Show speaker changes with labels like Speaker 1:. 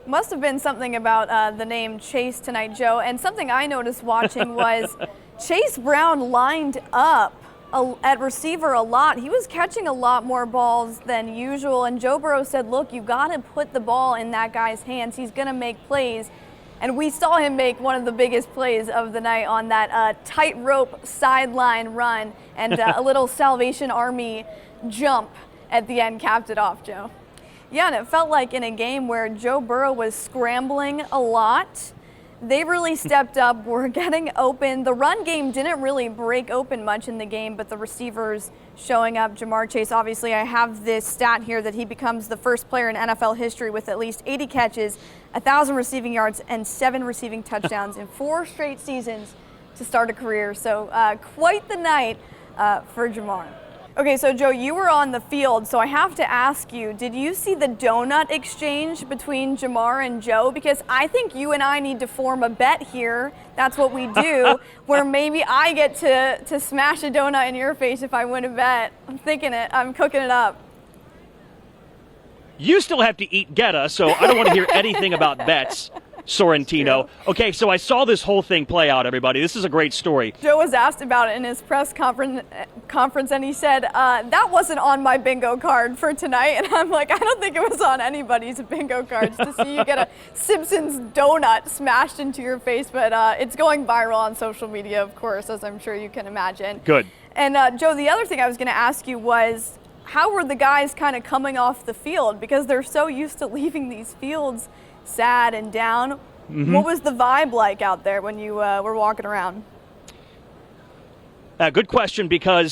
Speaker 1: Must have been something about the name Chase tonight, Joe. And something I noticed watching was Chase Brown lined up at receiver a lot. He was catching a lot more balls than usual. And Joe Burrow said, look, you got to put the ball in that guy's hands. He's going to make plays. And we saw him make one of the biggest plays of the night on that tightrope sideline run and a little Salvation Army jump at the end capped it off, Joe. Yeah, and it felt like in a game where Joe Burrow was scrambling a lot, they really stepped up, were getting open. The run game didn't really break open much in the game, but the receivers showing up. Jamar Chase, obviously, I have this stat here that he becomes the first player in NFL history with at least 80 catches, 1,000 receiving yards, and 7 receiving touchdowns in 4 straight seasons to start a career. So quite the night for Jamar. Okay, so Joe, you were on the field, so I have to ask you, did you see the donut exchange between Jamar and Joe? Because I think you and I need to form a bet here. That's what we do, where maybe I get to smash a donut in your face if I win a bet. I'm thinking it. I'm cooking it up.
Speaker 2: You still have to eat Geta, so I don't want to hear anything about bets, Sorrentino. Okay, so I saw this whole thing play out, everybody. This is a great story.
Speaker 1: Joe was asked about it in his press conference, and he said, that wasn't on my bingo card for tonight. And I'm like, I don't think it was on anybody's bingo cards to see you get a Simpsons donut smashed into your face. But it's going viral on social media, of course, as I'm sure you can imagine.
Speaker 2: Good.
Speaker 1: And Joe, the other thing I was going to ask you was, how were the guys kind of coming off the field? Because they're so used to leaving these fields sad and down. Mm-hmm. What was the vibe like out there when you were walking around?
Speaker 2: Good question, because